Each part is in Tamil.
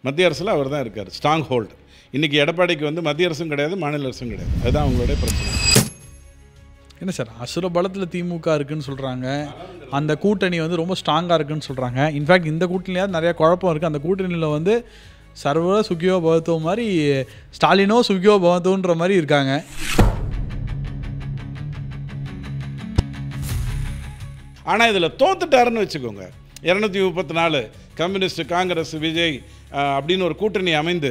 மத்திய அரசில் அவர் தான் இருக்கார், ஸ்ட்ராங் ஹோல்டு. இன்றைக்கி எடப்பாடிக்கு வந்து மத்திய அரசும் கிடையாது, மாநில அரசும் கிடையாது. அதுதான் அவங்களுடைய பிரச்சனை. என்ன சார், அசுர பலத்தில் திமுக இருக்குன்னு சொல்கிறாங்க, அந்த கூட்டணி வந்து ரொம்ப ஸ்ட்ராங்காக இருக்குன்னு சொல்கிறாங்க. இன்ஃபேக்ட் இந்த கூட்டணியாவது நிறையா குழப்பம் இருக்குது. அந்த கூட்டணியில் வந்து சர்வ சுகியோ பவத்தோ மாதிரி ஸ்டாலினோ சுகியோ பவத்தோன்ற மாதிரி இருக்காங்க. ஆனால் இதில் தோத்துட்டாருன்னு வச்சுக்கோங்க, 234 கம்யூனிஸ்ட், காங்கிரஸ், விஜய் அப்படின்னு ஒரு கூட்டணி அமைந்து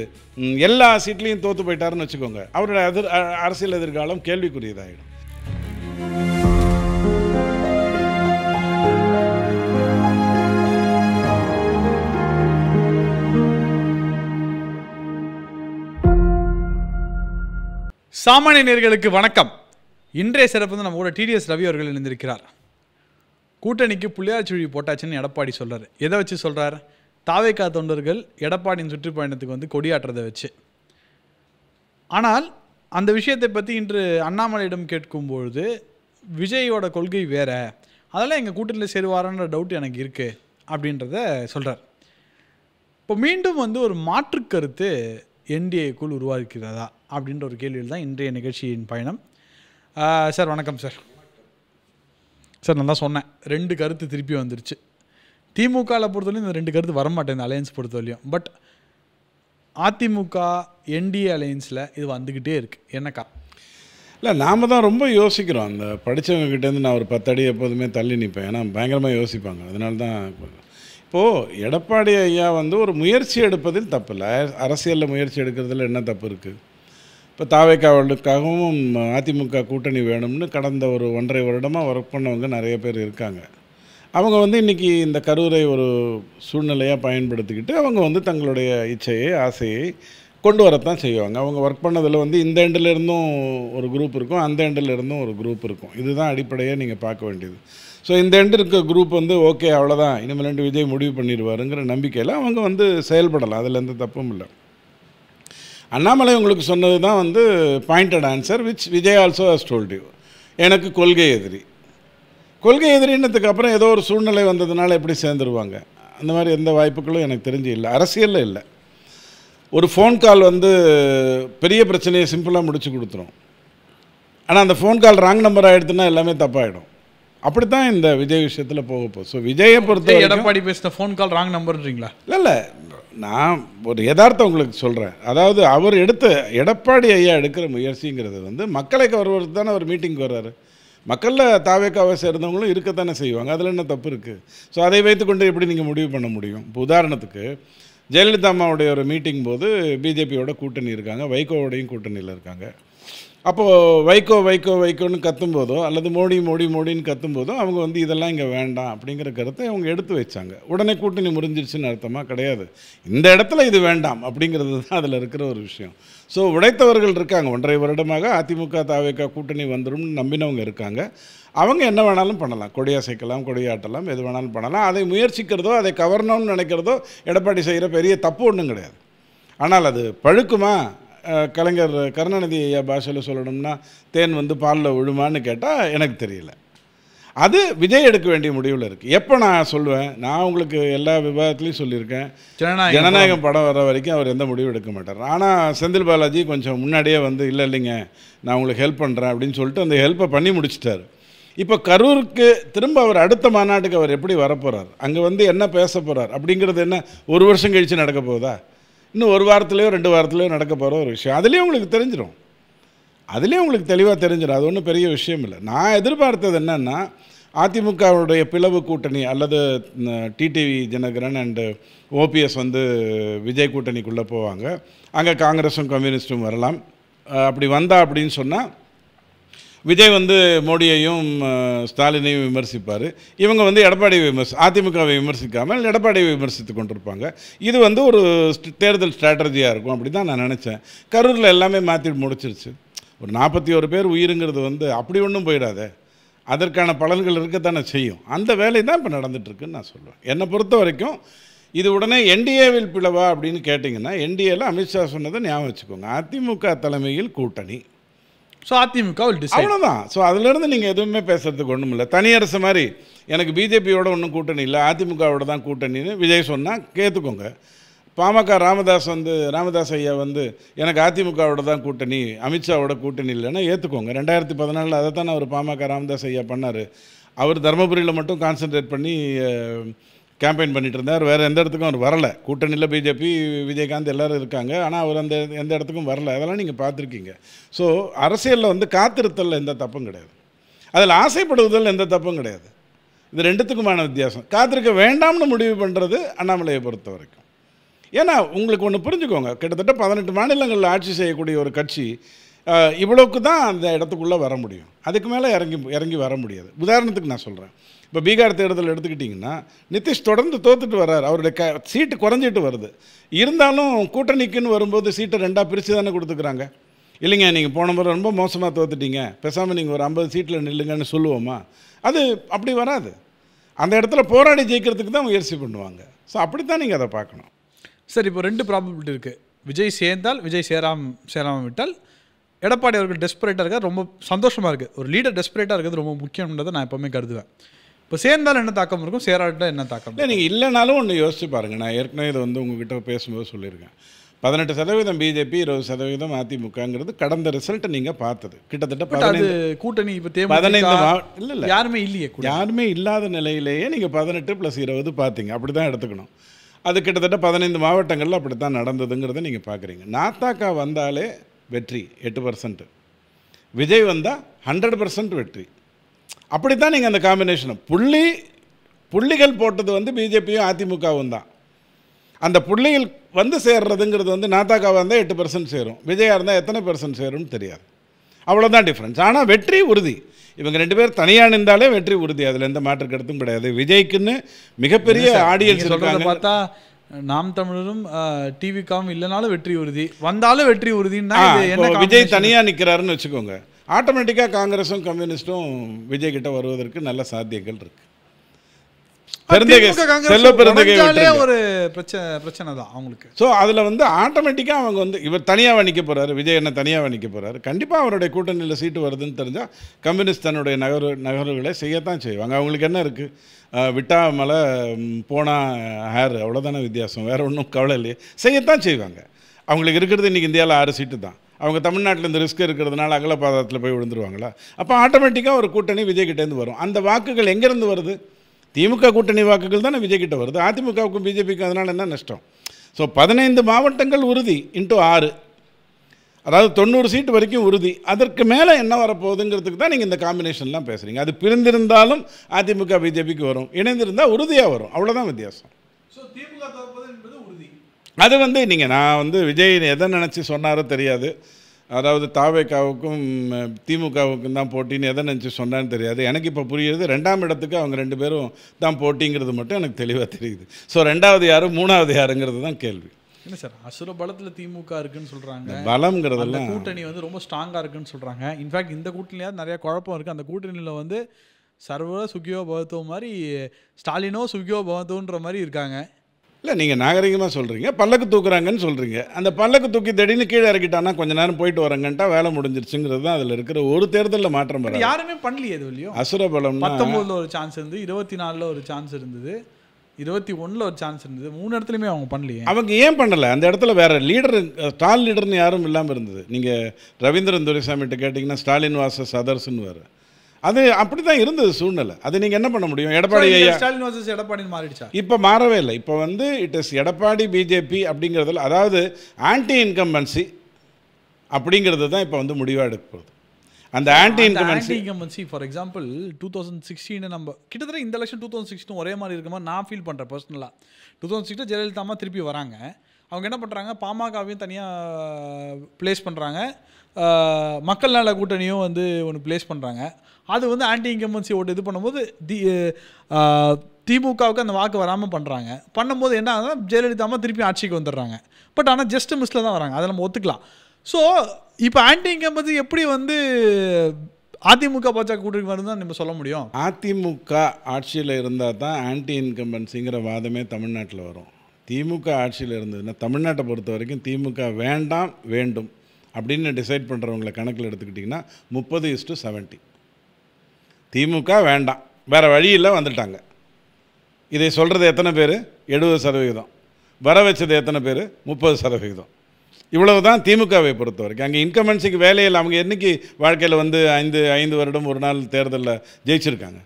எல்லா சீட்லேயும் தோற்று போயிட்டாருன்னு வச்சுக்கோங்க, அவருடைய அரசியல் எதிர்காலம் கேள்விக்குரியதாகிடும். சாமானிய நேயர்களுக்கு வணக்கம். இன்றைய சிறப்பு வந்து நம்ம கூட டிடிஎஸ் ரவி அவர்கள் இணைந்திருக்கிறார். கூட்டணிக்கு புள்ளியார் சுழி போட்டாச்சுன்னு எடப்பாடி சொல்கிறார். எதை வச்சு சொல்கிறார்? தாவேகா தொண்டர்கள் எடப்பாடியின் சுற்றுப்பயணத்துக்கு வந்து கொடியாட்டுறதை வச்சு. ஆனால் அந்த விஷயத்தை பற்றி இன்று அண்ணாமலையிடம் கேட்கும்பொழுது விஜயோட கொள்கை வேறு, அதெல்லாம் எங்கள் கூட்டணியில் சேருவாரான்ற டவுட் எனக்கு இருக்குது அப்படின்றத சொல்கிறார். இப்போ மீண்டும் வந்து ஒரு மாற்று கருத்து என்டிஏக்குள் உருவாக்கிறதா அப்படின்ற ஒரு கேள்வியில் தான் இன்றைய நிகழ்ச்சியின் பயணம். சார் வணக்கம் சார். சார் நான் தான் சொன்னேன், 2 கருத்து திருப்பி வந்துருச்சு. திமுகவில் பொறுத்தவரையும் இந்த 2 கருத்து வரமாட்டேன் இந்த அலையன்ஸ் பொறுத்தவரையும். பட் அதிமுக என்டிஏ அலையன்ஸில் இது வந்துக்கிட்டே இருக்குது. என்னக்கா? இல்லை, நாம் தான் ரொம்ப யோசிக்கிறோம். அந்த படித்தவங்ககிட்டேருந்து நான் ஒரு 10 அடி எப்போதுமே தள்ளி நிற்பேன். ஏன்னா பயங்கரமாக யோசிப்பாங்க. அதனால தான் இப்போது எடப்பாடி ஐயா வந்து ஒரு முயற்சி எடுப்பதில் தப்பு இல்லை. அரசியலில் முயற்சி எடுக்கிறதுல என்ன தப்பு இருக்குது? இப்போ தாவேக்காவுக்காகவும் அதிமுக கூட்டணி வேணும்னு கடந்த ஒரு 1.5 வருடமாக ஒர்க் பண்ணவங்க நிறைய பேர் இருக்காங்க. அவங்க வந்து இன்றைக்கி இந்த கரூரை ஒரு சூழ்நிலையாக பயன்படுத்திக்கிட்டு அவங்க வந்து தங்களுடைய இச்சையை, ஆசையை கொண்டு வரத்தான் செய்வாங்க. அவங்க ஒர்க் பண்ணதில் வந்து இந்த எண்டில் இருந்தும் ஒரு குரூப் இருக்கும், அந்த எண்டில் இருந்தும் ஒரு குரூப் இருக்கும். இதுதான் அடிப்படையாக நீங்கள் பார்க்க வேண்டியது. ஸோ இந்த எண்டு இருக்க குரூப் வந்து ஓகே அவ்வளோதான், இனிமேல் விஜய் முடிவு பண்ணிடுவாருங்கிற நம்பிக்கையில் அவங்க வந்து செயல்படலாம். அதில் எந்த தப்பும் இல்லை. அண்ணாமலை உங்களுக்கு சொன்னது தான் வந்து pointed answer, which Vijay also has told you. எனக்கு கொள்கை எதிரி. கொள்கை எதிரின்னதுக்கு அப்புறம் ஏதோ ஒரு சூழ்நிலை வந்ததுனால எப்படி சேர்ந்துருவாங்க? அந்த மாதிரி எந்த வாய்ப்புகளும் எனக்கு தெரிஞ்சு இல்லை, அரசியலில் இல்லை. ஒரு ஃபோன் கால் வந்து பெரிய பிரச்சனையை சிம்பிளாக முடிச்சு கொடுத்துரும். ஆனால் அந்த ஃபோன் கால் ராங் நம்பர் ஆகிடுதுன்னா எல்லாமே தப்பாகிடும். அப்படித்தான் இந்த விஜய் விஷயத்தில் போகப்போ. ஸோ விஜயை பொறுத்த எடப்பாடி பேசின ஃபோன் கால் ராங் நம்பர்ன்றீங்களா? இல்லை, நான் ஒரு யதார்த்தம் உங்களுக்கு சொல்கிறேன். அதாவது அவர் எடப்பாடி ஐயா எடுக்கிற முயற்சிங்கிறது வந்து மக்களை கவர்வது தானே. அவர் மீட்டிங்க்கு வர்றாரு, மக்களில் தாவேக்காவை சேர்ந்தவங்களும் இருக்கத்தானே செய்வாங்க. அதில் என்ன தப்பு இருக்குது? ஸோ அதை வைத்துக்கொண்டு எப்படி நீங்கள் முடிவு பண்ண முடியும்? இப்போ உதாரணத்துக்கு ஜெயலலிதா அம்மாவுடைய ஒரு மீட்டிங் போது பிஜேபியோட கூட்டணி இருக்காங்க, வைகோவோடையும் கூட்டணியில் இருக்காங்க. அப்போது வைகோன்னு கத்தும்போதோ அல்லது மோடின்னு கத்தும்போதோ அவங்க வந்து இதெல்லாம் இங்கே வேண்டாம் அப்படிங்கிற கருத்தை அவங்க எடுத்து வச்சாங்க. உடனே கூட்டணி முறிஞ்சிருச்சுன்னு அர்த்தமாக கிடையாது. இந்த இடத்துல இது வேண்டாம் அப்படிங்கிறது தான் அதில் இருக்கிற ஒரு விஷயம். ஸோ உடைத்தவர்கள் இருக்காங்க. 1.5 வருடமாக அதிமுக தாவேகா கூட்டணி வந்துடும்னு நம்பினவங்க இருக்காங்க. அவங்க என்ன வேணாலும் பண்ணலாம், கொடியசைக்கலாம், கொடியாட்டலாம், எது வேணாலும் பண்ணலாம். அதை முயற்சிக்கிறதோ அதை கவர்னம்னு நினைக்கிறதோ எடப்பாடி செய்கிற பெரிய தப்பு ஒன்றும் கிடையாது. ஆனால் அது பழுக்குமா? கலைஞர் கருணாநிதி ஐயா பாஷையில் சொல்லணும்னா தேன் வந்து பாலில் விழுமான்னு கேட்டால் எனக்கு தெரியல. அது விஜய் எடுக்க வேண்டிய முடிவில் இருக்குது. எப்போ நான் சொல்லுவேன், நான் உங்களுக்கு எல்லா விவாதத்துலையும் சொல்லியிருக்கேன், ஜனநாயகம் படம் வர வரைக்கும் அவர் எந்த முடிவும் எடுக்க மாட்டார். ஆனால் செந்தில் பாலாஜி கொஞ்சம் முன்னாடியே வந்து இல்லைங்க நான் உங்களுக்கு ஹெல்ப் பண்ணுறேன் அப்படின்னு சொல்லிட்டு அந்த ஹெல்ப்பை பண்ணி முடிச்சிட்டார். இப்போ கரூருக்கு திரும்ப அவர் அடுத்த மாநாட்டுக்கு அவர் எப்படி வரப்போகிறார், அங்கே வந்து என்ன பேச போகிறார் அப்படிங்கிறது என்ன 1 வருஷம் கழித்து நடக்க போகுதா? இன்னும் 1 வாரத்துலேயோ 2 வாரத்துலேயோ நடக்க போகிற ஒரு விஷயம். அதுலேயும் உங்களுக்கு தெரிஞ்சிடும், அதுலேயும் உங்களுக்கு தெளிவாக தெரிஞ்சிடும். அது ஒன்றும் பெரிய விஷயம் இல்லை. நான் எதிர்பார்த்தது என்னென்னா, அதிமுகவுடைய பிளவு கூட்டணி அல்லது டிடிவி தினகரன் அண்டு ஓபிஎஸ் வந்து விஜய் கூட்டணிக்குள்ளே போவாங்க. அங்கே காங்கிரஸும் கம்யூனிஸ்ட்டும் வரலாம். அப்படி வந்தா அப்படின்னு சொன்னால் விஜய் வந்து மோடியையும் ஸ்டாலினையும் விமர்சிப்பார். இவங்க வந்து எடப்பாடியை அதிமுகவை விமர்சிக்காமல் எடப்பாடியை விமர்சித்து கொண்டிருப்பாங்க. இது வந்து ஒரு தேர்தல் ஸ்ட்ராட்டஜியாக இருக்கும். அப்படி தான் நான் நினச்சேன். கரூரில் எல்லாமே மாற்றி முடிச்சிருச்சு. ஒரு 41 பேர் உயிருங்கிறது வந்து அப்படி ஒன்றும் போயிடாத, அதற்கான பலன்கள் இருக்கத்தானே செய்யும். அந்த வேலை தான் இப்போ நடந்துகிட்ருக்குன்னு நான் சொல்லுவேன். என்னை பொறுத்த வரைக்கும் இது உடனே என்டிஏவில் பிளவா அப்படின்னு கேட்டிங்கன்னா, என்டிஏவில் அமித்ஷா சொன்னதை ஞாபகம் வச்சுக்கோங்க, அதிமுக தலைமையில் கூட்டணி. ஸோ அதிமுக அவ்வளோதான். ஸோ அதிலிருந்து நீங்கள் எதுவுமே பேசுகிறதுக்கு ஒன்றும் இல்லை. தனியரசு மாதிரி எனக்கு பிஜேபியோட ஒன்றும் கூட்டணி இல்லை, அதிமுகவோட தான் கூட்டணின்னு விஜய் சொன்னால் கேட்டுக்கோங்க. பாமக ராமதாஸ் ஐயா வந்து எனக்கு அதிமுகவோட தான் கூட்டணி, அமித்ஷாவோட கூட்டணி இல்லைன்னா ஏற்றுக்கோங்க. 2014 அதை தான் அவர் பாமக ராமதாஸ் ஐயா பண்ணார். அவர் தருமபுரியில் மட்டும் கான்சென்ட்ரேட் பண்ணி கேம்பெயின் பண்ணிட்டு இருந்தார். வேறு எந்த இடத்துக்கும் அவர் வரலை. கூட்டணியில் பிஜேபி, விஜயகாந்த் எல்லோரும் இருக்காங்க. ஆனால் அவர் எந்த இடத்துக்கும் வரல. அதெல்லாம் நீங்கள் பார்த்துருக்கீங்க. ஸோ அரசியலில் வந்து காத்திருத்தல் எந்த தப்பும் கிடையாது, அதில் ஆசைப்படுவதில் எந்த தப்பும் கிடையாது. இது ரெண்டுத்துக்குமான வித்தியாசம். காத்திருக்க வேண்டாம்னு முடிவு பண்ணுறது அண்ணாமலையை பொறுத்த வரைக்கும். ஏன்னா உங்களுக்கு ஒன்று புரிஞ்சுக்கோங்க, கிட்டத்தட்ட 18 மாநிலங்களில் ஆட்சி செய்யக்கூடிய ஒரு கட்சி இவ்வளோக்கு தான் அந்த இடத்துக்குள்ளே வர முடியும். அதுக்கு மேலே இறங்கி வர முடியாது. உதாரணத்துக்கு நான் சொல்கிறேன், இப்போ பீகார் தேர்தல் எடுத்துக்கிட்டிங்கன்னா நிதிஷ் தொடர்ந்து தோத்துட்டு வர்றார். அவருடைய சீட்டு குறைஞ்சிட்டு வருது. இருந்தாலும் கூட்டணிக்குன்னு வரும்போது சீட்டை 2ஆக பிரித்து தானே கொடுத்துக்கிறாங்க. இல்லைங்க நீங்கள் போன முறை ரொம்ப மோசமாக தோத்துட்டீங்க, பேசாமல் நீங்கள் ஒரு 50 சீட்டில் நில்லுங்கன்னு சொல்லுவோமா? அது அப்படி வராது. அந்த இடத்துல போராடி ஜெயிக்கிறதுக்கு தான் முயற்சி பண்ணுவாங்க. ஸோ அப்படி தான் நீங்கள் அதை பார்க்கணும். சார், இப்போ 2 ப்ராபபிலிட்டி இருக்குது. விஜய் சேர்ந்தால், விஜய் சேராமல் விட்டால் எடப்பாடி அவர்கள் டெஸ்பரேட்டாக இருக்கார். ரொம்ப சந்தோஷமாக இருக்குது. ஒரு லீடர் டெஸ்பரேட்டாக இருக்கிறது ரொம்ப முக்கியன்றதை நான் எப்போவுமே கருதுவேன். இப்போ சேர்ந்தால் என்ன தாக்கம் இருக்கும், சேராட்டால் என்ன தாக்கம்? இல்லை, நீங்கள் இல்லைனாலும் ஒன்று யோசிச்சு பாருங்கள். நான் ஏற்கனவே இதை வந்து உங்ககிட்ட பேசும்போது சொல்லியிருக்கேன். 18% பிஜேபி, 20% அதிமுகங்கிறது கடந்த ரிசல்ட்டை நீங்கள் பார்த்தது. கிட்டத்தட்ட 15 கூட்டணி இப்போ 15 இல்லை யாருமே இல்லையே, யாருமே இல்லாத நிலையிலேயே நீங்கள் 18 + 20 பார்த்தீங்க. அப்படி தான் எடுத்துக்கணும். அது கிட்டத்தட்ட 15 மாவட்டங்களில் அப்படி தான் நடந்ததுங்கிறத நீங்கள் பார்க்குறீங்க. நாத்தாக்கா வந்தாலே வெற்றி 8%, விஜய் வந்தால் 100% வெற்றி. அப்படி தான் நீங்கள் அந்த காம்பினேஷனை புள்ளிகள் போட்டது வந்து பிஜேபியும் அதிமுகவும் தான். அந்த புள்ளிகள் வந்து சேர்றதுங்கிறது வந்து நாத்தாக்காவாக இருந்தால் 8% சேரும், விஜயா இருந்தால் எத்தனை % சேரும்னு தெரியாது. அவ்வளோதான் டிஃப்ரென்ஸ். ஆனால் வெற்றி உறுதி. இவங்க 2 பேர் தனியாக நின்றாலே வெற்றி உறுதி. அதில் எந்த மாற்று கருத்தும் கிடையாது. விஜய்க்குன்னு மிகப்பெரிய ஆடியன்ஸ் இருக்காங்க. பார்த்தா நாம் தமிழரும் டிவிக்காவும் இல்லைனாலும் வெற்றி உறுதி, வந்தாலும் வெற்றி உறுதின்னா விஜய் தனியாக நிற்கிறாருன்னு வச்சுக்கோங்க, ஆட்டோமேட்டிக்காக காங்கிரஸும் கம்யூனிஸ்ட்டும் விஜய் கிட்ட வருவதற்கு நல்ல சாத்தியங்கள் இருக்கு. ஒரு பிரச்சனை தான் அவங்களுக்கு. ஸோ அதில் வந்து ஆட்டோமேட்டிக்காக அவங்க வந்து இவர் தனியாக நிற்க போகிறாரு, விஜய் என்ன தனியாக நிற்க போகிறாரு. கண்டிப்பாக அவருடைய கூட்டணியில் சீட்டு வருதுன்னு தெரிஞ்சால் கம்யூனிஸ்ட் தன்னுடைய நகர்வுகளை செய்யத்தான் செய்வாங்க. அவங்களுக்கு என்ன இருக்குது, விட்டா மலை போனால் ஹேர், அவ்வளோதானே வித்தியாசம், வேறு ஒன்றும் கவலை இல்லையே, செய்யத்தான் செய்வாங்க. அவங்களுக்கு இருக்கிறது இன்றைக்கி இந்தியாவில் 6 சீட்டு தான். அவங்க தமிழ்நாட்டில் இந்த ரிஸ்க் இருக்கிறதுனால அகலப்பாதத்தில் போய் விழுந்துருவாங்களா? அப்போ ஆட்டோமேட்டிக்காக ஒரு கூட்டணி விஜய்கிட்டேருந்து வரும். அந்த வாக்குகள் எங்கேருந்து வருது? திமுக கூட்டணி வாக்குகள் தானே விஜய்கிட்ட வருது. அதிமுகவுக்கும் பிஜேபிக்கும் அதனால் என்ன நஷ்டம்? ஸோ 15 மாவட்டங்கள் உறுதி × 6, அதாவது 90 சீட்டு வரைக்கும் உறுதி. அதற்கு மேலே என்ன வரப்போகுதுங்கிறதுக்கு தான் நீங்கள் இந்த காம்பினேஷன்லாம் பேசுகிறீங்க. அது பிரிந்திருந்தாலும் அதிமுக பிஜேபிக்கு வரும், இணைந்திருந்தால் உறுதியாக வரும். அவ்வளோதான் வித்தியாசம். ஸோ திமுக தோற்பது என்பது உறுதி. அது வந்து நான் வந்து விஜய் எதை நினச்சி சொன்னாரோ தெரியாது. அதாவது தாவேகாவுக்கும் திமுகவுக்கும் தான் போட்டின்னு எதை நினச்சி சொன்னான்னு தெரியாது. எனக்கு இப்போ புரியுது, 2ஆம் இடத்துக்கு அவங்க 2 பேரும் தான் போட்டிங்கிறது மட்டும் எனக்கு தெளிவாக தெரியுது. ஸோ 2வது யார் 3வது யாருங்கிறது தான் கேள்வி. என்ன சார், அசுர பலத்தில் திமுக இருக்குன்னு சொல்கிறாங்க. பலம்ங்கிறதெல்லாம் கூட்டணி வந்து ரொம்ப ஸ்ட்ராங்காக இருக்குன்னு சொல்கிறாங்க. இன்ஃபேக்ட் இந்த கூட்டணியாவது நிறையா குழப்பம் இருக்குது. அந்த கூட்டணியில் வந்து சர்வ சுகியோ பவத்தோ மாதிரி, ஸ்டாலினோ சுகியோ பவத்தோன்ற மாதிரி இருக்காங்க. இல்லை, நீங்கள் நாகரிகமாக சொல்கிறீங்க, பல்லக்கு தூக்குறாங்கன்னு சொல்கிறீங்க. அந்த பல்லக்கு தூக்கி திடீர்னு கீழே இறக்கிட்டானா கொஞ்ச நேரம் போயிட்டு வரங்கன்ட்டா வேலை முடிஞ்சிருச்சுங்கிறது தான் அதில் இருக்கிற ஒரு தேர்தலில் மாற்றம் வராது. யாருமே பண்ணலையே இது இல்லையோ. அசுரபலம் 19 ஒரு சான்ஸ் இருந்தது, 24 ஒரு சான்ஸ் இருந்தது, 21 ஒரு சான்ஸ் இருந்தது. 3 இடத்துலையுமே அவங்க பண்ணலையே. அவங்க ஏன் பண்ணலை? அந்த இடத்துல வேறு லீடர், ஸ்டால் லீடர்னு யாரும் இல்லாமல் இருந்தது. நீங்கள் ரவீந்திரன் துரைசாமிகிட்ட கேட்டிங்கன்னா ஸ்டாலின் வாசஸ் அதர்ஸ்ன்னு வேறு, அது அப்படி தான் இருந்தது சூழ்நிலை. அது நீங்கள் என்ன பண்ண முடியும்? எடப்பாடி ஸ்டாலின் வாசஸ் எடப்பாடின்னு மாறிடுச்சா? இப்போ மாறவே இல்லை. இப்போ வந்து இட் இஸ் எடப்பாடி பிஜேபி அப்படிங்கிறதுல, அதாவது ஆன்டி இன்கம்பன்சி அப்படிங்கிறது தான் இப்போ வந்து முடிவாக எடுக்க போகுது. அந்த ஆன்டி இன்கம்பன்சி ஃபார் எக்ஸாம்பிள் 2016 நம்ம கிட்டத்தட்ட இந்த எலெக்ஷன் 2016 ஒரே மாதிரி இருக்க மாதிரி நான் ஃபீல் பண்ணுறேன் பர்சனலாக. 2016 ஜெயலலிதா அம்மா திருப்பி வராங்க. அவங்க என்ன பண்ணுறாங்க, பாமகவையும் தனியாக ப்ளேஸ் பண்ணுறாங்க, மக்கள் நல கூட்டணியும் வந்து ஒன்று ப்ளேஸ் பண்ணுறாங்க. அது வந்து ஆன்டி இன்கம்பன்சி ஓட்டு இது பண்ணும்போது திமுகவுக்கு அந்த வாக்கு வராமல் பண்ணும்போது என்ன ஆகுதுன்னா ஜெயலலிதா அம்மா திருப்பி ஆட்சிக்கு வந்துடுறாங்க. பட் ஆனால் ஜஸ்ட் மிஸ்ல தான் வராங்க, அதை நம்ம ஒத்துக்கலாம். ஸோ இப்போ ஆன்டி இன்கம்பன்சி எப்படி வந்து அதிமுக பாஜக கூட்டணி வருதுன்னு தான் நம்ம சொல்ல முடியும்? அதிமுக ஆட்சியில் இருந்தால் தான் ஆன்டி இன்கம்பன்சிங்கிற வாதமே தமிழ்நாட்டில் வரும். திமுக ஆட்சியில் இருந்ததுன்னா, தமிழ்நாட்டை பொறுத்த வரைக்கும் திமுக வேண்டாம் வேண்டும் அப்படின்னு டிசைட் பண்ணுறவங்களை கணக்கில் எடுத்துக்கிட்டிங்கன்னா 30:70. திமுக வேண்டாம், வேறு வழியில் வந்துட்டாங்க. இதை சொல்கிறது எத்தனை பேர்? 70%. வர வச்சது எத்தனை பேர்? 30%. இவ்வளவு தான் திமுகவை பொறுத்த வரைக்கும். அங்கே இன்கம்பன்சிக்கு வேலையில் அவங்க என்றைக்கு வாழ்க்கையில் வந்து 5 வருடம் ஒரு நாள் தேர்தலில் ஜெயிச்சிருக்காங்க?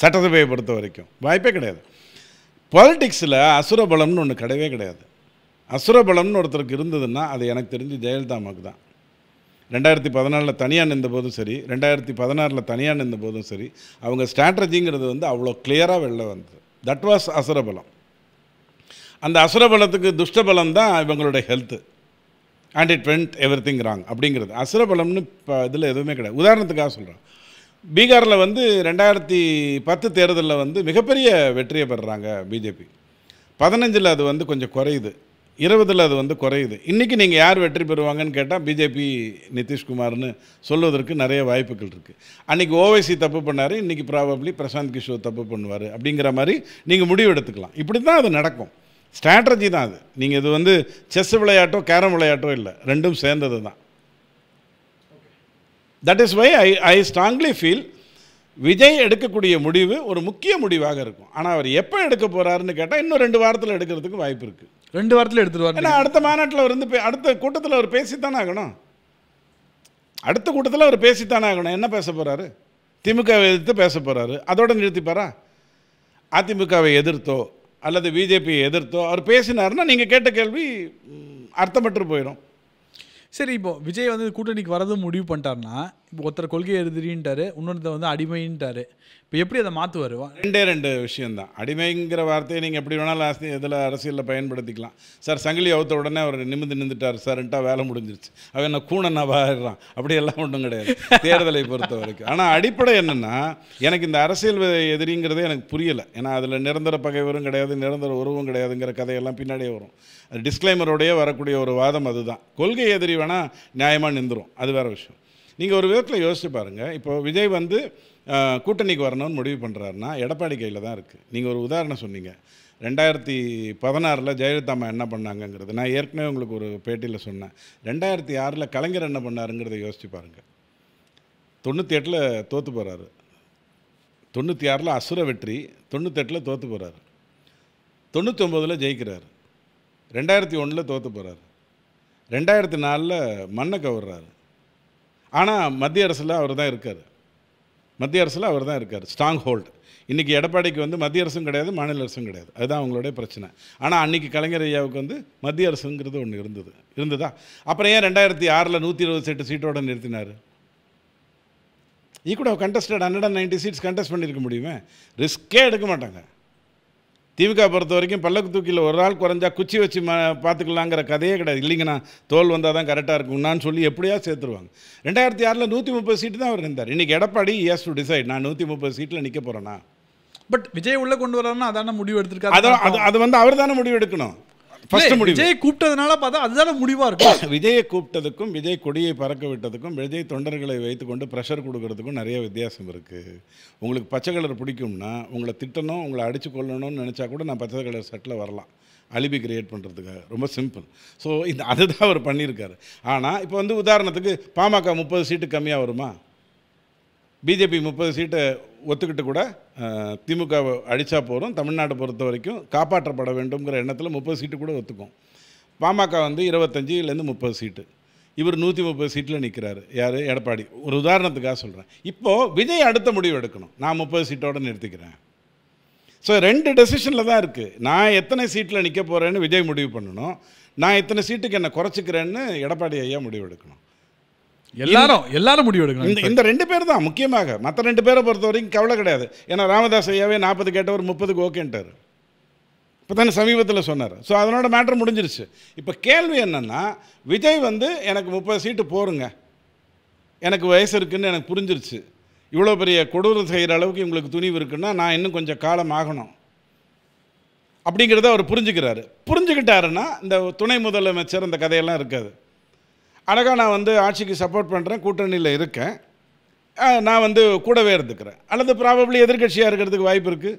சட்டசபையை பொறுத்த வரைக்கும் வாய்ப்பே கிடையாது. பாலிடிக்ஸில் அசுரபலம்னு ஒன்று கிடையவே கிடையாது. அசுரபலம்னு ஒருத்தருக்கு இருந்ததுன்னா அது எனக்கு தெரிஞ்சு ஜெயலலிதா அம்மாவுக்கு தான். 2014 தனியாக நின்ற போதும் சரி, 2016 தனியாக நின்ற போதும் சரி, அவங்க ஸ்ட்ராட்டஜிங்கிறது வந்து அவ்வளோ கிளியராக வெளில வந்தது. தட் வாஸ் அசுரபலம். அந்த அசுரபலத்துக்கு துஷ்டபலம் தான் இவங்களுடைய health. And it went everything wrong அப்படிங்கிறது. அசுரபலம்னு இப்போ இதில் எதுவுமே கிடையாது. உதாரணத்துக்காக சொல்கிறேன், பீகாரில் வந்து 2010 தேர்தலில் வந்து மிகப்பெரிய வெற்றியை பெறுறாங்க பிஜேபி. 15 அது வந்து கொஞ்சம் குறையுது, 20 அது வந்து குறையுது. இன்றைக்கி நீங்கள் யார் வெற்றி பெறுவாங்கன்னு கேட்டால் பிஜேபி நிதிஷ்குமார்னு சொல்வதற்கு நிறைய வாய்ப்புகள் இருக்குது. அன்றைக்கி ஓவைசி தப்பு பண்ணார், இன்றைக்கி ப்ராபப்ளி பிரசாந்த் கிஷோர் தப்பு பண்ணுவார் அப்படிங்கிற மாதிரி நீங்கள் முடிவு எடுத்துக்கலாம். இப்படி தான் அது நடக்கும். ஸ்ட்ராட்டஜி தான் அது. நீங்கள் இது வந்து செஸ் விளையாட்டோ கேரம் விளையாட்டோ இல்லை, ரெண்டும் சேர்ந்தது தான். That is why I strongly feel Vijay எடுக்கக்கூடிய முடிவு ஒரு முக்கிய முடிவாக இருக்கும். ஆனால் அவர் எப்போ எடுக்க போகிறாருன்னு கேட்டால் இன்னும் 2 வாரத்தில் எடுக்கிறதுக்கு வாய்ப்பு இருக்குது. 2 வாரத்தில் எடுத்துருவார். ஏன்னா அடுத்த மாநாட்டில் அவர் வந்து அடுத்த கூட்டத்தில் அவர் பேசித்தானே ஆகணும். அடுத்த கூட்டத்தில் அவர் பேசித்தானே ஆகணும். என்ன பேச போகிறாரு? திமுகவை எதிர்த்து பேச போகிறாரு. அதோட நிறுத்திப்பாரா? அதிமுகவை எதிர்த்தோ அல்லது பிஜேபியை எதிர்த்தோ அவர் பேசினார்னா நீங்கள் கேட்ட கேள்வி அர்த்தமற்று போயிடும். சரி, இப்போ விஜய் வந்து கூட்டணிக்கு வரதும் முடிவு பண்ணிட்டாருன்னா, இப்போ ஒருத்தர் கொள்கை எதிரின்ட்டாரு, இன்னொருத்தர் வந்து அடிமைன்ட்டாரு. இப்போ எப்படி அதை மாற்றுவார்? 2 விஷயந்தான். அடிமைங்கிற வார்த்தையை நீங்கள் எப்படி வேணாலும் இதில் அரசியலில் பயன்படுத்திக்கலாம். சார் சங்கிலி அவுத்த உடனே அவர் நிமிந்துட்டார் சார்ன்ட்டா வேலை முடிஞ்சிருச்சு. அவன் என்ன கூணன்னா வாடுறான், அப்படியெல்லாம் ஒன்றும் கிடையாது தேர்தலை பொறுத்த வரைக்கும். ஆனால் அடிப்படை என்னென்னா, எனக்கு இந்த அரசியல் எதிரிங்கிறதே எனக்கு புரியலை. ஏன்னா அதில் நிரந்தர பகைவரும் கிடையாது, நிரந்தர உறவும் கிடையாதுங்கிற கதையெல்லாம் பின்னாடியே வரும். அது டிஸ்க்ளைமரோடையே வரக்கூடிய ஒரு வாதம் அதுதான். கொள்கை எதிரி வேணால் நியாயமாக நின்றுரும், அது வேறு விஷயம். நீங்கள் ஒரு விதத்தில் யோசிச்சு பாருங்கள். இப்போ விஜய் வந்து கூட்டணிக்கு வரணும்னு முடிவு பண்ணுறாருன்னா எடப்பாடி கையில் தான் இருக்குது. நீங்கள் ஒரு உதாரணம் சொன்னீங்க, 2016 ஜெயலலிதா அம்மா என்ன பண்ணாங்கங்கிறது. நான் ஏற்கனவே உங்களுக்கு ஒரு பேட்டியில் சொன்னேன். 2006 கலைஞர் என்ன பண்ணாருங்கிறத யோசிச்சு பாருங்கள். 98 தோற்று போகிறாரு, 96 அசுர வெற்றி, 98 தோற்று போகிறாரு, 99 ஜெயிக்கிறார், 2001 தோற்று போகிறார், 2004 மண்ணை கவர்றாரு. ஆனால் மத்திய அரசில் அவர் தான் இருக்கார். மத்திய அரசில் அவர் தான் இருக்கார், ஸ்ட்ராங் ஹோல்டு. இன்றைக்கி எடப்பாடிக்கு வந்து மத்திய அரசும் கிடையாது, மாநில அரசும் கிடையாது. அதுதான் அவங்களுடைய பிரச்சனை. ஆனால் அன்றைக்கி கலைஞர் ஐயாவுக்கு வந்து மத்திய அரசுங்கிறது ஒன்று இருந்ததா? அப்புறம் ஏன் 2006 128 சீட்டோடு நிறுத்தினார்? ஈ கூட கண்டஸ்டட் 190 சீட்ஸ் கண்டெஸ்ட் பண்ணியிருக்க முடியுமே. ரிஸ்க்கே எடுக்க மாட்டாங்க. திமுக பொறுத்த வரைக்கும் பல்லக்கு தூக்கியில் ஒரு ஆள் குறைஞ்சா குச்சி வச்சு பார்த்துக்கலாங்கிற கதையே கிடையாது. இல்லைங்கண்ணா தோல் வந்தால் தான் கரெக்டாக இருக்கும்னான்னு சொல்லி எப்படியா சேர்த்துருவாங்க. 2006 130 சீட்டு தான் அவர் இருந்தார். இன்றைக்கி எடப்பாடி ஹஸ் டு டிசைட், நான் 130 சீட்டில் நிற்க போகிறேன்னா. பட் விஜய் உள்ளே கொண்டு வராருன்னா அதான முடிவு எடுத்திருக்காரு. அது வந்து அவர் தானே முடிவு எடுக்கணும். விஜய் கூப்பிட்டதுனால பார்த்தா அதுதானே முடிவாக இருக்கும். விஜயை கூப்பிட்டதுக்கும் விஜய் கொடியை பறக்க விட்டதுக்கும் விஜய் தொண்டர்களை வைத்துக்கொண்டு ப்ரெஷர் கொடுக்கறதுக்கும் நிறைய வித்தியாசம் இருக்குது. உங்களுக்கு பச்சை கலர் பிடிக்கும்னா உங்களை திட்டணும், உங்களை அடித்து கொள்ளணும்னு நினச்சா கூட நான் பச்சை கலர் செட்டில் வரலாம், அலிபி கிரியேட் பண்ணுறதுக்காக. ரொம்ப சிம்பிள். ஸோ அதுதான் அவர் பண்ணியிருக்காரு. ஆனால் இப்போ வந்து உதாரணத்துக்கு பாமக 30 சீட்டு கம்மியாக வருமா? பிஜேபி 30 சீட்டை ஒத்துக்கிட்டு கூட திமுக அடித்தா போகிறோம், தமிழ்நாட்டை பொறுத்த வரைக்கும் காப்பாற்றப்பட வேண்டும்ங்கிற எண்ணத்தில் 30 சீட்டு கூட ஒத்துக்கும். பாமக வந்து 25 30 சீட்டு, இவர் 130 சீட்டில் நிற்கிறாரு. யார்? எடப்பாடி. ஒரு உதாரணத்துக்காக சொல்கிறேன். இப்போது விஜய் அடுத்த முடிவு எடுக்கணும், நான் 30 சீட்டோடு நிறுத்திக்கிறேன். ஸோ 2 டெசிஷனில் தான் இருக்குது. நான் எத்தனை சீட்டில் நிற்க போகிறேன்னு விஜய் முடிவு பண்ணணும், நான் எத்தனை சீட்டுக்கு என்னை குறைச்சிக்கிறேன்னு எடப்பாடி ஐயா முடிவு எடுக்கணும். எல்லாரும் முடிவு எடுக்கணும். இந்த 2 பேர் தான் முக்கியமாக. மற்ற 2 பேரை பொறுத்த வரைக்கும் கவலை கிடையாது. ஏன்னா ராமதாஸ் ஐயாவே 40 கேட்டவர் 30க்கு ஓகேன்ட்டார். இப்போ தானே சமீபத்தில் சொன்னார். ஸோ அதனோட மேட்டர் முடிஞ்சிருச்சு. இப்போ கேள்வி என்னென்னா, விஜய் வந்து எனக்கு 30 சீட்டு போருங்க, எனக்கு வயசு இருக்குதுன்னு எனக்கு புரிஞ்சிருச்சு, இவ்வளோ பெரிய கொடூரம் செய்கிற அளவுக்கு இவங்களுக்கு துணிவு இருக்குன்னா நான் இன்னும் கொஞ்சம் காலம் ஆகணும் அப்படிங்கிறத அவர் புரிஞ்சுக்கிறாரு. புரிஞ்சுக்கிட்டாருன்னா இந்த துணை முதலமைச்சர் அந்த கதையெல்லாம் இருக்காது. அழகாக நான் வந்து ஆட்சிக்கு சப்போர்ட் பண்ணுறேன், கூட்டணியில் இருக்கேன், நான் வந்து கூடவே இருந்துக்கிறேன், அல்லது ப்ராபப்ளி எதிர்கட்சியாக இருக்கிறதுக்கு வாய்ப்பு இருக்குது.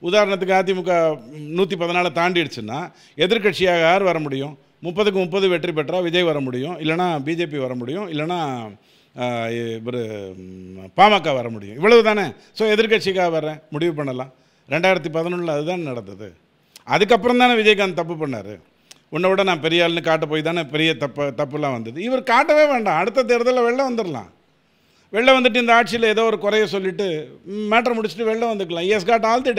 உதாரணத்துக்கு அதிமுக 114 தாண்டிடுச்சுன்னா எதிர்கட்சியாக யார் வர முடியும்? 30க்கு 30 வெற்றி பெற்றால் விஜய் வர முடியும், இல்லைனா பிஜேபி வர முடியும், இல்லைனா இவர் பாமக வர முடியும். இவ்வளவு தானே. ஸோ எதிர்கட்சிக்காக வர்றேன் முடிவு பண்ணலாம். 2011 அதுதான் நடந்தது. அதுக்கப்புறம் தானே விஜயகாந்த் தப்பு பண்ணார். உன்னை விட நான் பெரிய ஆள்னு காட்ட போய் தானே பெரிய தப்புலாம் வந்தது. இவர் காட்டவே வேண்டாம், அடுத்த தேர்தலில் வெளில வந்துடலாம். வெளில வந்துட்டு இந்த ஆட்சியில் ஏதோ ஒரு குறைய சொல்லிவிட்டு மேட்டரை முடிச்சுட்டு வெளில வந்துக்கலாம். Yes got all the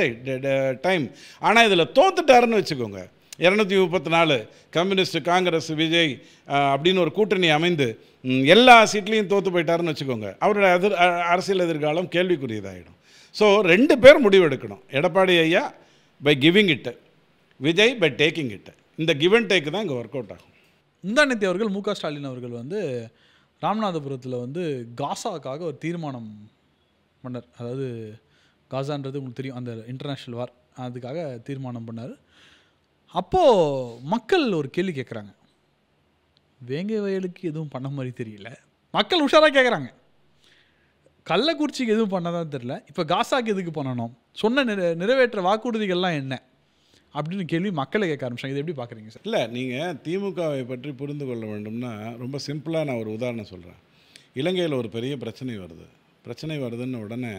time. ஆனால் இதில் தோத்துட்டாருன்னு வச்சுக்கோங்க, 234 கம்யூனிஸ்ட், காங்கிரஸ், விஜய் அப்படின்னு ஒரு கூட்டணி அமைந்து எல்லா சீட்லேயும் தோற்று போயிட்டாருன்னு வச்சுக்கோங்க, அவருடைய அரசியல் எதிர்காலம் கேள்விக்குரியதாகிடும். ஸோ 2 பேர் முடிவெடுக்கணும். எடப்பாடி ஐயா பை கிவிங் இட்டு, விஜய் பை டேக்கிங் இட்டு. இந்த கிவ் அண்ட் டேக் தான் இங்கே ஒர்க் அவுட் ஆகும். முந்தாநேத்தி அவர்கள் மு க ஸ்டாலின் அவர்கள் வந்து ராமநாதபுரத்தில் வந்து காசாவுக்காக ஒரு தீர்மானம் பண்ணார். அதாவது காசான்றது உங்களுக்கு தெரியும், அந்த இன்டர்நேஷ்னல் வார், அதுக்காக தீர்மானம் பண்ணார். அப்போது மக்கள் ஒரு கேள்வி கேட்குறாங்க, வேங்கை வயலுக்கு எதுவும் பண்ண மாதிரி தெரியல. மக்கள் உஷாராக கேட்குறாங்க, கள்ளக்குறிச்சிக்கு எதுவும் பண்ணதான் தெரியல, இப்போ காசாக்கு எதுக்கு பண்ணணும், சொன்ன நிறைவேற்ற வாக்குறுதிகள்லாம் என்ன அப்படின்னு கேள்வி மக்களை கேட்க ஆரம்பிச்சாங்க. இது எப்படி பார்க்குறீங்க சார்? இல்லை, நீங்கள் திமுகவை பற்றி புரிந்து கொள்ள வேண்டும்னா ரொம்ப சிம்பிளாக நான் ஒரு உதாரணம் சொல்கிறேன். இலங்கையில் ஒரு பெரிய பிரச்சனை வருதுன்னு உடனே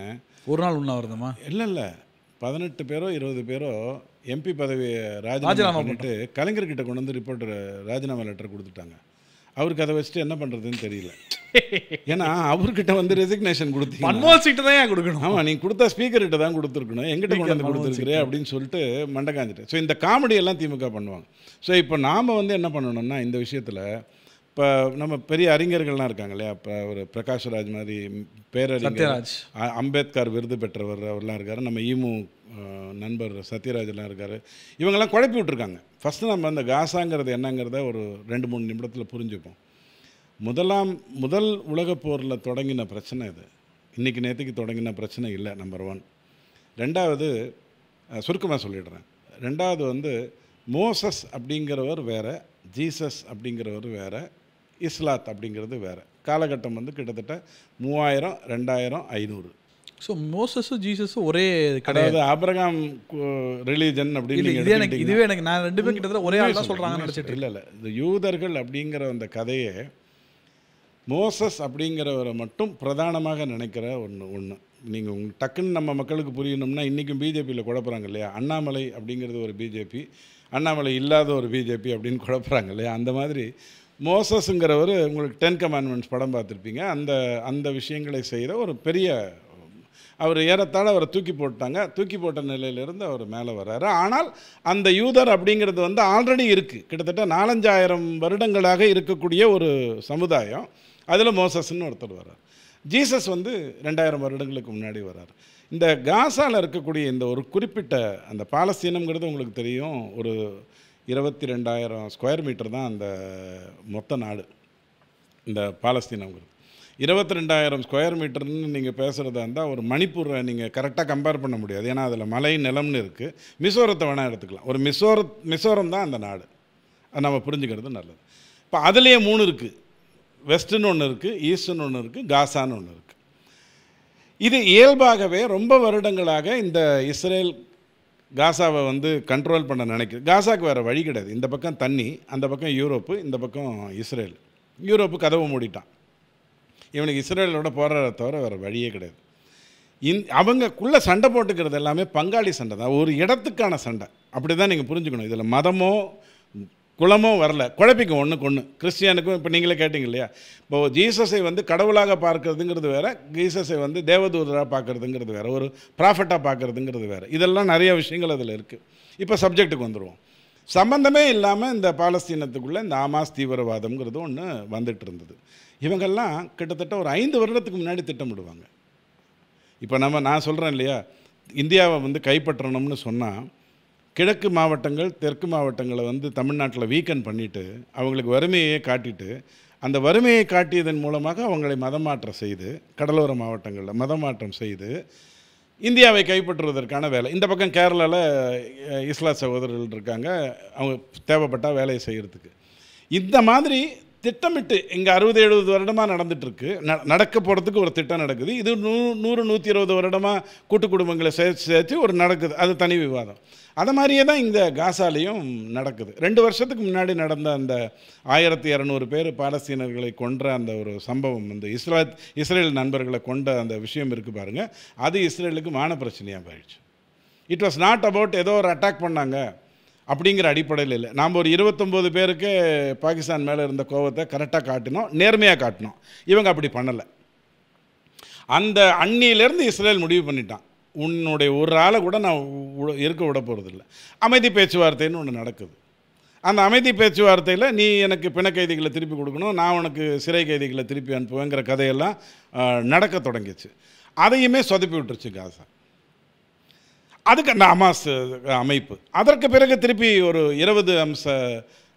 ஒரு நாள் உண்ணாவிரதமா? இல்லை 18 பேரோ 20 பேரோ எம்பி பதவியை ராஜினாமா பண்ணிட்டு கலைஞர்கிட்ட கொண்டு வந்து ராஜினாமா லெட்டர் கொடுத்துட்டாங்க. அவருக்கு அதை வச்சுட்டு என்ன பண்ணுறதுன்னு தெரியல. ஏன்னா அவர்கிட்ட வந்து ரெசிக்னேஷன் கொடுத்தீங்க, மன்மோகன் சீட்டு தான் ஏன் கொடுக்கணும்? ஆமாம், நீங்கள் கொடுத்தா ஸ்பீக்கர்கிட்ட தான் கொடுத்துருக்கணும், எங்கிட்ட கொண்டு வந்து கொடுத்துருக்குறேன் அப்படின்னு சொல்லிட்டு மண்டை காஞ்சிட்டு. ஸோ இந்த காமெடியெல்லாம் திமுக பண்ணுவாங்க. ஸோ இப்போ நாம் வந்து என்ன பண்ணணும்னா இந்த விஷயத்தில், இப்போ நம்ம பெரிய அறிஞர்கள்லாம் இருக்காங்க இல்லையா, இப்போ ஒரு பிரகாஷ்ராஜ் மாதிரி பேரறிஞர், அம்பேத்கர் விருது பெற்றவர் அவர்லாம் இருக்கார், நம்ம ஈமு நண்பர் சத்யராஜெல்லாம் இருக்கார். இவங்கெல்லாம் குழப்பி விட்ருக்காங்க. ஃபஸ்ட்டு நம்ம அந்த காசாங்கிறது என்னங்கிறத ஒரு 2-3 நிமிடத்தில் புரிஞ்சுப்போம். முதல் உலகப் போரில் தொடங்கின பிரச்சனை இது. இன்றைக்கி நேற்றுக்கு தொடங்கின பிரச்சனை இல்லை, நம்பர் 1. 2வது சுருக்கமாக சொல்லிடுறேன். 2வது வந்து மோசஸ் அப்படிங்கிறவர் வேறு, ஜீசஸ் அப்படிங்கிறவர் வேறு, இஸ்லாத் அப்படிங்கிறது வேறு. காலகட்டம் வந்து கிட்டத்தட்ட 3000, 2000, 500. ஸோ மோசஸும் ஜீசஸும் ஒரே கிடையாது. ஆபிரகாம் ரிலீஜன் அப்படின்னு இதுவே எனக்கு நான் 2 பேரும் கிட்டத்தட்ட ஒரே ஆள் தான் சொல்கிறாங்கன்னு நினச்சிட்டு. இல்லை இந்த யூதர்கள் அப்படிங்கிற அந்த கதையை மோசஸ் அப்படிங்கிறவரை மட்டும் பிரதானமாக நினைக்கிற ஒன்று. நீங்கள் டக்குன்னு நம்ம மக்களுக்கு புரியணும்னா, இன்றைக்கும் பிஜேபியில் குழப்புறாங்க இல்லையா, அண்ணாமலை அப்படிங்கிறது ஒரு பிஜேபி, அண்ணாமலை இல்லாத ஒரு பிஜேபி அப்படின்னு குழப்புறாங்க இல்லையா, அந்த மாதிரி மோசஸ்ங்கிறவர், உங்களுக்கு 10 கமாண்ட்மெண்ட்ஸ் படம் பார்த்துருப்பீங்க, அந்த விஷயங்களை செய்கிற ஒரு பெரிய, அவர் ஏறத்தாழ அவரை தூக்கி போட்ட நிலையிலிருந்து அவர் மேலே வர்றாரு. ஆனால் அந்த யூதர் அப்படிங்கிறது வந்து ஆல்ரெடி இருக்குது, கிட்டத்தட்ட 4-5 வருடங்களாக இருக்கக்கூடிய ஒரு சமுதாயம். அதில் மோசஸ்ன்னு ஒருத்தர் வர்றார். ஜீசஸ் வந்து 2000 வருடங்களுக்கு முன்னாடி வர்றார். இந்த காசாவில் இருக்கக்கூடிய இந்த ஒரு குறிப்பிட்ட அந்த பாலஸ்தீனம்ங்கிறது உங்களுக்கு தெரியும், ஒரு 22,000 ஸ்கொயர் மீட்டர் தான் அந்த மொத்த நாடு. இந்த பாலஸ்தீனம்ங்கிறது 22,000 ஸ்கொயர் மீட்டர்னு நீங்கள் பேசுகிறதா இருந்தால், ஒரு மணிப்பூரை நீங்கள் கரெக்டாக கம்பேர் பண்ண முடியாது. ஏன்னா அதில் மலை நிலம்னு இருக்குது. மிசோரத்தை வேணால் எடுத்துக்கலாம். ஒரு மிசோரம் தான் அந்த நாடு. அது நம்ம புரிஞ்சுக்கிறது நல்லது. இப்போ அதுலேயே 3 இருக்குது. வெஸ்ட்டுன்னு ஒன்று இருக்குது, ஈஸ்ட்டுன்னு ஒன்று இருக்குது, காசான்னு ஒன்று இருக்குது. இது இயல்பாகவே ரொம்ப வருடங்களாக இந்த இஸ்ரேல் காசாவை வந்து கண்ட்ரோல் பண்ண நினைக்குது. காசாவுக்கு வேறு வழி கிடையாது. இந்த பக்கம் தண்ணி, அந்த பக்கம் யூரோப்பு, இந்த பக்கம் இஸ்ரேல். யூரோப்பு கதவை மூடிட்டான். இவனுக்கு இஸ்ரேலோட போராட தவிர வேறு வழியே கிடையாது. அவங்கக்குள்ளே சண்டை போட்டுக்கிறது எல்லாமே பங்காளி சண்டை தான், ஒரு இடத்துக்கான சண்டை. அப்படி தான் நீங்கள் புரிஞ்சுக்கணும். இதில் மதமோ குலமோ வரல, குழப்பிக்கும் ஒன்றுக்கு ஒன்று. கிறிஸ்டியனுக்கும் இப்போ நீங்களே கேட்டிங்க இல்லையா, இப்போது ஜீசஸை வந்து கடவுளாக பார்க்கறதுங்கிறது வேறு, ஜீசஸை வந்து தேவதூதராக பார்க்குறதுங்கிறது வேறு, ஒரு ப்ராஃபட்டாக பார்க்குறதுங்கிறது வேறு. இதெல்லாம் நிறைய விஷயங்கள் அதில் இருக்குது. இப்போ சப்ஜெக்ட்டுக்கு வந்துடுவோம். சம்பந்தமே இல்லாமல் இந்த பாலஸ்தீனத்துக்குள்ளே இந்த ஆமாஸ் தீவிரவாதம்ங்கிறது ஒன்று வந்துட்டு இருந்தது. இவங்கெல்லாம் கிட்டத்தட்ட ஒரு 5 வருடத்துக்கு முன்னாடி திட்டமிடுவாங்க. இப்போ நான் சொல்கிறேன் இல்லையா, இந்தியாவை வந்து கைப்பற்றணும்னு சொன்னால், கிழக்கு மாவட்டங்கள் தெற்கு மாவட்டங்களை வந்து தமிழ்நாட்டில் வீக்கன் பண்ணிவிட்டு, அவங்களுக்கு வறுமையை காட்டிட்டு, அந்த வறுமையை காட்டியதன் மூலமாக அவங்களை மதமாற்றம் செய்து, கடலோர மாவட்டங்களில் மதமாற்றம் செய்து இந்தியாவை கைப்பற்றுவதற்கான வேலை. இந்த பக்கம் கேரளாவில் இஸ்லாத் சகோதரர்கள் இருக்காங்க, அவங்க தேவைப்பட்டால் வேலையை செய்கிறதுக்கு. இந்த மாதிரி திட்டமிட்டு இங்கே 60-70 வருடமாக நடந்துகிட்ருக்கு. நடக்க போகிறதுக்கு ஒரு திட்டம் நடக்குது. இது 100-120 வருடமாக கூட்டு குடும்பங்களை சேர்த்து ஒரு நடக்குது. அது தனி விவாதம். அதை மாதிரியே தான் இந்த காசாலையும் நடக்குது. 2 வருஷத்துக்கு முன்னாடி நடந்த அந்த 1200 பேர் பாலஸ்தீனர்களை கொன்ற அந்த ஒரு சம்பவம் வந்து இஸ்ரேல் நண்பர்களை கொண்ட அந்த விஷயம் இருக்குது பாருங்கள், அது இஸ்ரேலுக்கு மான பிரச்சனையாக போயிடுச்சு. இட் வாஸ் நாட் அபவுட் ஏதோ ஒரு அட்டாக் பண்ணாங்க, அப்படிங்கிற அடிப்படையில் இல்லை. நாம் ஒரு 29 பேருக்கு பாகிஸ்தான் மேலே இருந்த கோபத்தை கரெக்டாக காட்டினோம், நேர்மையாக காட்டினோம். இவங்க அப்படி பண்ணலை. அந்த அன்னியிலேருந்து இஸ்ரேல் முடிவு பண்ணிட்டான், உன்னுடைய ஒரு ஆளை கூட நான் இருக்க விட போகிறதில்ல. அமைதி பேச்சுவார்த்தைன்னு ஒன்று நடக்குது. அந்த அமைதி பேச்சுவார்த்தையில் நீ எனக்கு பிணை கைதிகளை திருப்பி கொடுக்கணும், நான் உனக்கு சிறை கைதிகளை திருப்பி அனுப்புவேங்கிற கதையெல்லாம் நடக்க தொடங்கிச்சு. அதையுமே சொதப்பி விட்டுருச்சு காசா. அதுக்கு அந்த ஹமாஸ் அமைப்பு அதற்கு பிறகு திருப்பி ஒரு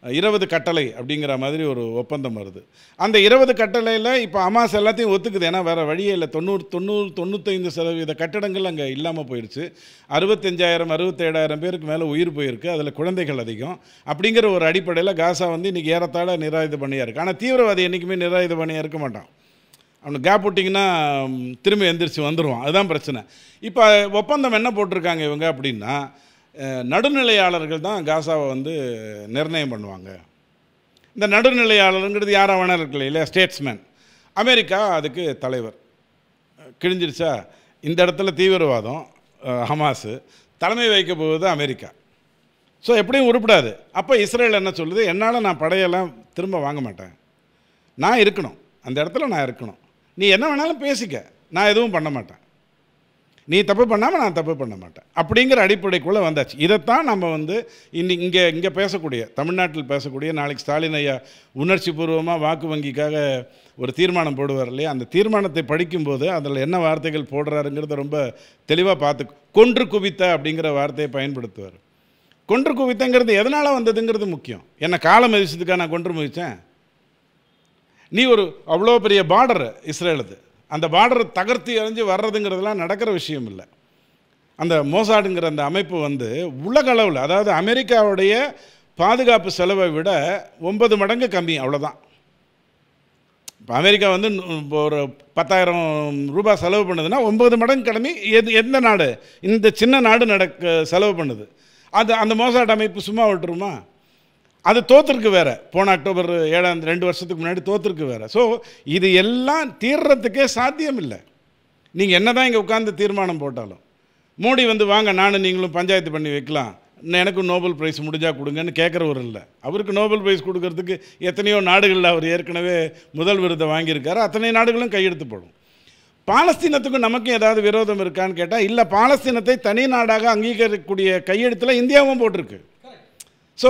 20 கட்டளை அப்படிங்கிற மாதிரி ஒரு ஒப்பந்தம் வருது. அந்த 20 கட்டளையில் இப்போ ஹமாஸ் எல்லாத்தையும் ஒத்துக்குது. ஏன்னா வேறு வழியே இல்லை. 95% கட்டடங்கள் அங்கே இல்லாமல் போயிடுச்சு. 65,000 67,000 பேருக்கு மேலே உயிர் போயிருக்கு. அதில் குழந்தைகள் அதிகம். அப்படிங்கிற ஒரு அடிப்படையில் காசா வந்து இன்றைக்கி ஏறத்தாழ நிராயுத பணியாக இருக்குது. ஆனால் தீவிரவாதி என்றைக்குமே நிராயுத பணியாக இருக்க மாட்டான். அவனுக்கு கேப் விட்டிங்கன்னா திரும்பி எந்திரிச்சு வந்துடுவான். அதுதான் பிரச்சனை. இப்போ ஒப்பந்தம் என்ன போட்டிருக்காங்க இவங்க அப்படின்னா, நடுநிலையாளர்கள் தான் காசாவை வந்து நிர்ணயம் பண்ணுவாங்க. இந்த நடுநிலையாளருங்கிறது யாராக வேணாலும் இருக்குல்ல, இல்லையா, ஸ்டேட்ஸ்மேன். அமெரிக்கா அதுக்கு தலைவர். கிழிஞ்சிருச்சா? இந்த இடத்துல தீவிரவாதம் ஹமாஸு, தலைமை வைக்க போகுது அமெரிக்கா. ஸோ எப்படியும் உருப்படாது. அப்போ இஸ்ரேல் என்ன சொல்லுது, என்னால் நான் படையெல்லாம் திரும்ப வாங்க மாட்டேன், நான் இருக்கணும், அந்த இடத்துல நான் இருக்கணும், நீ என்ன வேணாலும் பேசிக்க, நான் எதுவும் பண்ண மாட்டேன், நீ தப்பு பண்ணாமல் நான் தப்பு பண்ண மாட்டேன் அப்படிங்கிற அடிப்படைக்குள்ளே வந்தாச்சு. இதைத்தான் நம்ம வந்து இங்கே பேசக்கூடிய, தமிழ்நாட்டில் பேசக்கூடிய, நாளைக்கு ஸ்டாலின் ஐயா உணர்ச்சி பூர்வமாக வாக்கு வங்கிக்காக ஒரு தீர்மானம் போடுவார் இல்லையா, அந்த தீர்மானத்தை படிக்கும்போது அதில் என்ன வார்த்தைகள் போடுறாருங்கிறத ரொம்ப தெளிவாக பார்த்து, கொன்று குவித்த அப்படிங்கிற வார்த்தையை பயன்படுத்துவார். கொன்று குவித்தங்கிறது எதனால் வந்ததுங்கிறது முக்கியம். என்ன காலம் மதிச்சதுக்காக நான் கொன்று முதித்தேன்? நீ ஒரு அவ்வளோ பெரிய பார்டர் இஸ்ரேலுது, அந்த பார்டரை தகர்த்து எறிஞ்சு வர்றதுங்கிறதுலாம் நடக்கிற விஷயம் இல்லை. அந்த மோசாடுங்கிற அந்த அமைப்பு வந்து உலக அளவில், அதாவது அமெரிக்காவுடைய பாதுகாப்பு செலவை விட 9 மடங்கு கம்மி, அவ்வளோதான். இப்போ அமெரிக்கா வந்து ஒரு 10,000 ரூபாய் செலவு பண்ணுதுன்னா 9 மடங்கு கம்மி எந்த நாடு, இந்த சின்ன நாடு செலவு பண்ணுது. அந்த மோசாடு அமைப்பு சும்மா விட்டுருமா? அது தோற்றுருக்கு வேறு. போன அக்டோபர் 7 2 வருஷத்துக்கு முன்னாடி தோற்றுருக்கு வேறு. ஸோ இது எல்லாம் தீர்றதுக்கே சாத்தியம் இல்லை. நீங்கள் என்ன தான் இங்கே உட்காந்து தீர்மானம் போட்டாலும். மோடி வந்து வாங்க நானும் நீங்களும் பஞ்சாயத்து பண்ணி வைக்கலாம், எனக்கு நோபல் ப்ரைஸ் முடிஞ்சால் கொடுங்கன்னு கேட்குறவர் இல்லை. அவருக்கு நோபல் ப்ரைஸ் கொடுக்கறதுக்கு எத்தனையோ நாடுகளில் அவர் ஏற்கனவே முதல் விருதை வாங்கியிருக்காரு. அத்தனை நாடுகளும் கையெழுத்து போடும். பாலஸ்தீனத்துக்கும் நமக்கும் ஏதாவது விரோதம் இருக்கான்னு கேட்டால் இல்லை. பாலஸ்தீனத்தை தனி நாடாக அங்கீகரிக்கக்கூடிய கையெழுத்தில் இந்தியாவும் போட்டிருக்கு. ஸோ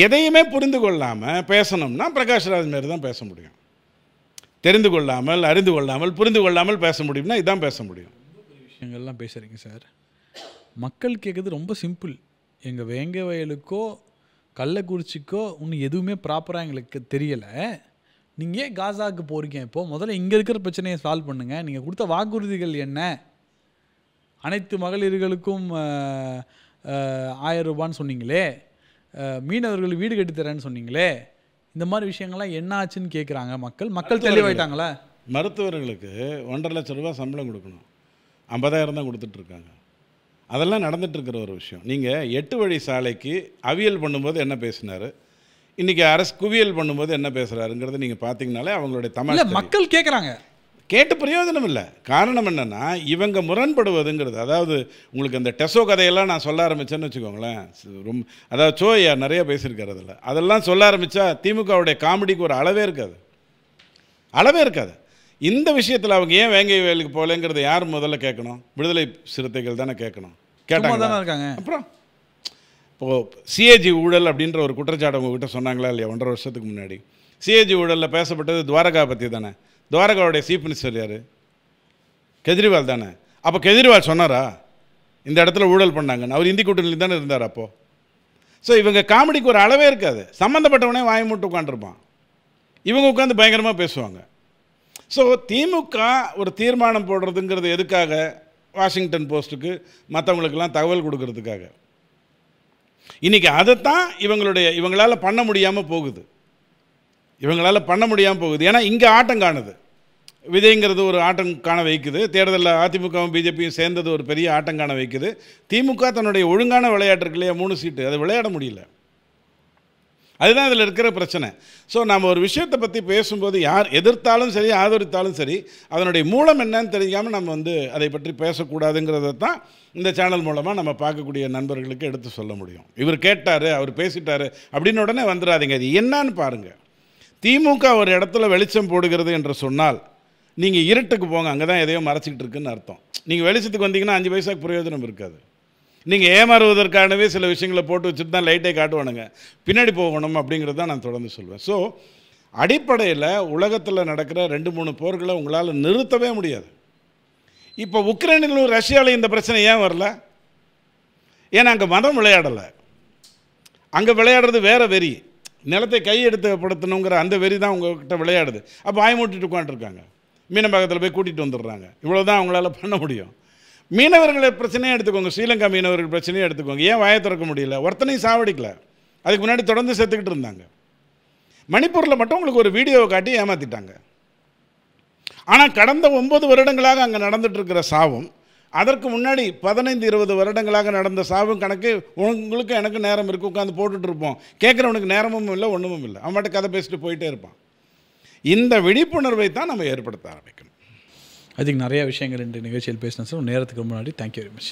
எதையுமே புரிந்து கொள்ளாமல் பேசணும்னா பிரகாஷ்ராஜ் மாரி தான் பேச முடியும். தெரிந்து கொள்ளாமல், அறிந்து கொள்ளாமல், புரிந்து கொள்ளாமல் பேச முடியும்னா இதுதான் பேச முடியும். விஷயங்கள்லாம் பேசுகிறீங்க சார். மக்கள் கேட்குறது ரொம்ப சிம்பிள். எங்கள் வேங்க வயலுக்கோ கள்ளக்குறிச்சிக்கோ இன்னும் எதுவுமே ப்ராப்பராக எங்களுக்கு தெரியலை. நீங்கள் ஏன் காசாவுக்கு போகிறீங்க? இப்போது முதல்ல இங்கே இருக்கிற பிரச்சனையை சால்வ் பண்ணுங்கள். நீங்கள் கொடுத்த வாக்குறுதிகள் என்ன? அனைத்து மகளிர்களுக்கும் 1000 ரூபான்னு சொன்னீங்களே, மீனவர்கள் வீடு கட்டித்தரேன்னு சொன்னீங்களே, இந்த மாதிரி விஷயங்கள்லாம் என்ன ஆச்சுன்னு கேட்குறாங்க மக்கள் தெளிவாயிட்டாங்களா? மருத்துவர்களுக்கு 1.5 லட்சம் ரூபா சம்பளம் கொடுக்கணும், 50,000 தான் கொடுத்துட்ருக்காங்க. அதெல்லாம் நடந்துகிட்ருக்கிற ஒரு விஷயம். நீங்கள் 8 வழி சாலைக்கு அவியல் பண்ணும்போது என்ன பேசினார், இன்றைக்கி அரசு குவியல் பண்ணும்போது என்ன பேசுகிறாருங்கிறத நீங்கள் பார்த்தீங்கனாலே அவங்களுடைய தமிழ் மக்கள் கேட்குறாங்க. கேட்டு பிரயோஜனம் இல்லை. காரணம் என்னென்னா இவங்க முரண்படுவதுங்கிறது. அதாவது உங்களுக்கு அந்த டெசோ கதையெல்லாம் நான் சொல்ல ஆரம்பித்தேன்னு வச்சுக்கோங்களேன், ரொம்ப அதாவது சோயா நிறைய பேசியிருக்காரு அதில். அதெல்லாம் சொல்ல ஆரம்பித்தா திமுகவுடைய காமெடிக்கு ஒரு அளவே இருக்காது. இந்த விஷயத்தில் அவங்க ஏன் வேங்கை வயலுக்கு போகலைங்கிறத யார் முதல்ல கேட்கணும்? விடுதலை சிறுத்தைகள் தானே கேட்கணும். கேட்டாங்க. அப்புறம் இப்போது சிஏஜி ஊழல் அப்படின்ற ஒரு குற்றச்சாட்டு உங்ககிட்ட சொன்னாங்களா இல்லையா 1.5 வருஷத்துக்கு முன்னாடி? சிஏஜி ஊழலில் பேசப்பட்டது துவாரகா பற்றி தானே. துவாரகாவுடைய சீஃப் மினிஸ்டர் யார்? கெஜ்ரிவால் தானே. அப்போ கெஜ்ரிவால் சொன்னாரா இந்த இடத்துல ஊழல் பண்ணாங்கன்னு? அவர் இந்தி கூட்டணியில் தானே இருந்தார் அப்போது. ஸோ இவங்க காமெடிக்கு ஒரு அளவே இருக்காது. சம்மந்தப்பட்டவனே வாயை மூட்டு உட்காந்துருப்பான், இவங்க உட்காந்து பயங்கரமாக பேசுவாங்க. ஸோ திமுக ஒரு தீர்மானம் போடுறதுங்கிறது எதுக்காக? வாஷிங்டன் போஸ்ட்டுக்கு மற்றவங்களுக்கெல்லாம் தகவல் கொடுக்கறதுக்காக. இன்றைக்கி அதைத்தான் இவங்களால் பண்ண முடியாமல் போகுது. ஏன்னா இங்கே ஆட்டம் காணுது. விஜய்ங்கிறது ஒரு ஆட்டம் காண வைக்குது. தேர்தலில் அதிமுகவும் பிஜேபியும் சேர்ந்தது ஒரு பெரிய ஆட்டம் காண வைக்குது. திமுக தன்னுடைய ஒழுங்கான விளையாட்டு இருக்கு இல்லையா, 3 சீட்டு, அதை விளையாட முடியல. அதுதான் அதில் இருக்கிற பிரச்சனை. ஸோ நம்ம ஒரு விஷயத்தை பற்றி பேசும்போது யார் எதிர்த்தாலும் சரி ஆதரித்தாலும் சரி அதனுடைய மூலம் என்னன்னு தெரியாமல் நம்ம வந்து அதை பற்றி பேசக்கூடாதுங்கிறத தான் இந்த சேனல் மூலமாக நம்ம பார்க்கக்கூடிய நண்பர்களுக்கு எடுத்து சொல்ல முடியும். இவர் கேட்டார், அவர் பேசிட்டார் அப்படின்னு உடனே வந்துடாதீங்க. அது என்னன்னு பாருங்கள். திமுக ஒரு இடத்துல வெளிச்சம் போடுகிறது என்று சொன்னால் நீங்கள் இருட்டுக்கு போங்க, அங்கே தான் எதையோ மறைச்சிக்கிட்டு இருக்குன்னு அர்த்தம். நீங்கள் வெளிச்சத்துக்கு வந்தீங்கன்னா 5 பைசாக்கு பிரயோஜனம் இருக்காது. நீங்கள் ஏமாறுவதற்கானவே சில விஷயங்களை போட்டு வச்சுட்டு தான் லைட்டை காட்டுவானுங்க, பின்னாடி போகணும் அப்படிங்கிறது தான் நான் தொடர்ந்து சொல்வேன். ஸோ அடிப்படையில் உலகத்தில் நடக்கிற 2-3 போர்களை உங்களால் நிறுத்தவே முடியாது. இப்போ உக்ரைனிலும் ரஷ்யாவில் இந்த பிரச்சனை ஏன் வரல? ஏன்னா அங்கே மதம் விளையாடலை, அங்கே விளையாடுறது வேற வெறி, நிலத்தை கையெடுத்து படுத்தணுங்கிற அந்த வெறி தான் உங்கள்கிட்ட விளையாடுது. அப்போ ஆயமூட்டிட்டு உட்காந்துருக்காங்க, மீனம்பாக்கத்தில் போய் கூட்டிகிட்டு வந்துடுறாங்க. இவ்வளோ தான் அவங்களால பண்ண முடியும். மீனவர்களை பிரச்சனையே எடுத்துக்கோங்க, ஸ்ரீலங்கா மீனவர்கள் பிரச்சனையே எடுத்துக்கோங்க. ஏன் வாயை திறக்க முடியல? ஒருத்தனையும் சாவடிக்கல, அதுக்கு முன்னாடி தொடர்ந்து செத்துக்கிட்டு இருந்தாங்க. மணிப்பூரில் மட்டும் உங்களுக்கு ஒரு வீடியோவை காட்டி ஏமாற்றிட்டாங்க. ஆனால் கடந்த 9 வருடங்களாக அங்கே நடந்துட்டு இருக்கிற சாவும் அதற்கு முன்னாடி 15-20 வருடங்களாக நடந்த சாவும் கணக்கு உங்களுக்கு எனக்கு நேரம் இருக்குது, உட்காந்து போட்டுட்டு இருப்போம். கேட்குறவனுக்கு நேரமும் இல்லை, ஒன்றுமும் இல்லை, அவன் மட்டும் கதை பேசிட்டு போயிட்டே இருப்பான். இந்த விழிப்புணர்வை தான் நம்ம ஏற்படுத்த ஆரம்பிக்கணும். அதுக்கு நிறைய விஷயங்கள் இந்த நிகழ்ச்சியில் பேசினேன் சார். நேரத்துக்கு ரொம்ப நன்றி. Thank you very much.